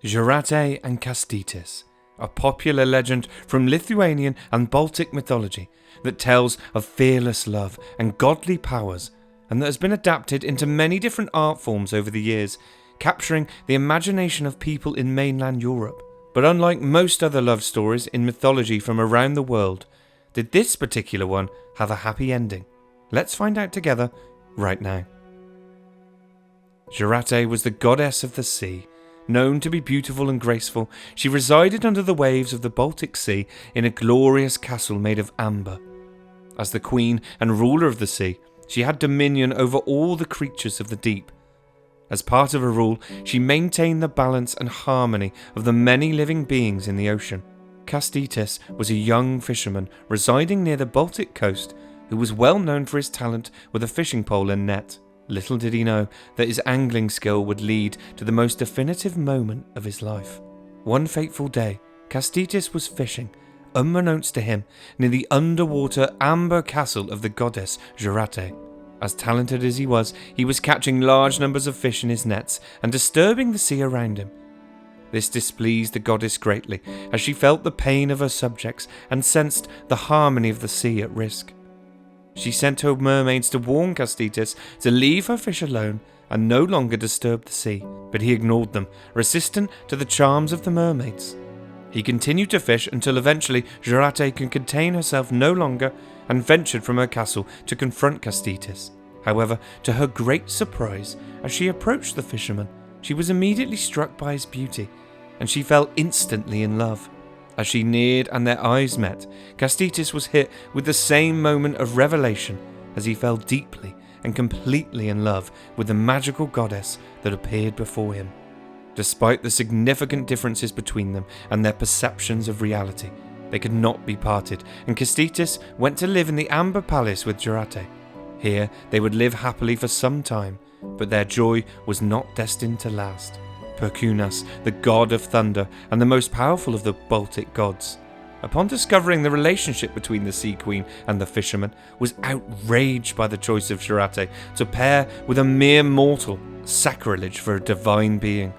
Jūratė and Kastytis, a popular legend from Lithuanian and Baltic mythology that tells of fearless love and godly powers, and that has been adapted into many different art forms over the years, capturing the imagination of people in mainland Europe. But unlike most other love stories in mythology from around the world, did this particular one have a happy ending? Let's find out together right now. Jūratė was the goddess of the sea. Known to be beautiful and graceful, she resided under the waves of the Baltic Sea in a glorious castle made of amber. As the queen and ruler of the sea, she had dominion over all the creatures of the deep. As part of her rule, she maintained the balance and harmony of the many living beings in the ocean. Kastytis was a young fisherman residing near the Baltic coast who was well known for his talent with a fishing pole and net. Little did he know that his angling skill would lead to the most definitive moment of his life. One fateful day, Kastytis was fishing, unbeknownst to him, near the underwater amber castle of the goddess Jūratė. As talented as he was catching large numbers of fish in his nets and disturbing the sea around him. This displeased the goddess greatly, as she felt the pain of her subjects and sensed the harmony of the sea at risk. She sent her mermaids to warn Kastytis to leave her fish alone and no longer disturb the sea, but he ignored them, resistant to the charms of the mermaids. He continued to fish until eventually Jūratė could contain herself no longer and ventured from her castle to confront Kastytis. However, to her great surprise, as she approached the fisherman, she was immediately struck by his beauty, and she fell instantly in love. As she neared and their eyes met, Kastytis was hit with the same moment of revelation as he fell deeply and completely in love with the magical goddess that appeared before him. Despite the significant differences between them and their perceptions of reality, they could not be parted, and Kastytis went to live in the Amber Palace with Jūratė. Here they would live happily for some time, but their joy was not destined to last. Perkunas, the god of thunder and the most powerful of the Baltic gods, upon discovering the relationship between the Sea Queen and the fisherman, was outraged by the choice of Jūratė to pair with a mere mortal, sacrilege for a divine being.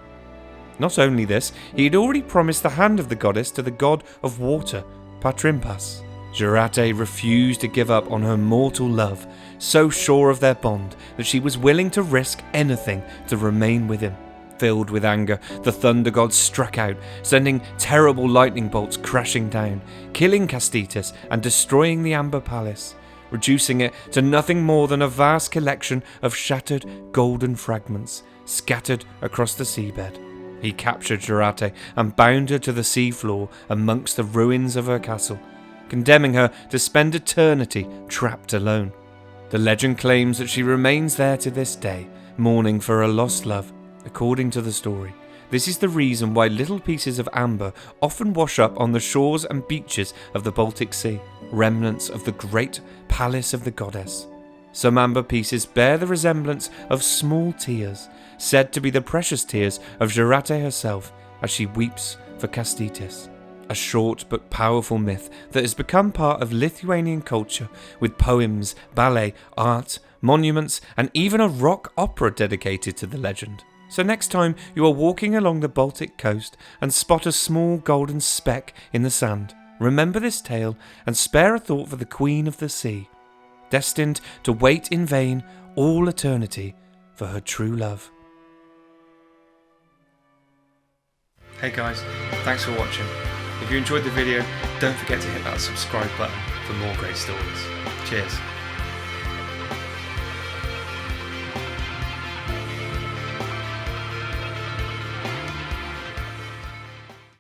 Not only this, he had already promised the hand of the goddess to the god of water, Patrimpas. Jūratė refused to give up on her mortal love, so sure of their bond that she was willing to risk anything to remain with him. Filled with anger, the thunder god struck out, sending terrible lightning bolts crashing down, killing Kastytis and destroying the Amber Palace, reducing it to nothing more than a vast collection of shattered golden fragments scattered across the seabed. He captured Jūratė and bound her to the seafloor amongst the ruins of her castle, condemning her to spend eternity trapped alone. The legend claims that she remains there to this day, mourning for her lost love. According to the story, this is the reason why little pieces of amber often wash up on the shores and beaches of the Baltic Sea, remnants of the great palace of the goddess. Some amber pieces bear the resemblance of small tears, said to be the precious tears of Jūratė herself as she weeps for Kastytis. A short but powerful myth that has become part of Lithuanian culture, with poems, ballet, art, monuments, and even a rock opera dedicated to the legend. So next time you are walking along the Baltic coast and spot a small golden speck in the sand, remember this tale and spare a thought for the Queen of the Sea, destined to wait in vain all eternity for her true love. Hey guys, thanks for watching. If you enjoyed the video, don't forget to hit that subscribe button for more great stories. Cheers.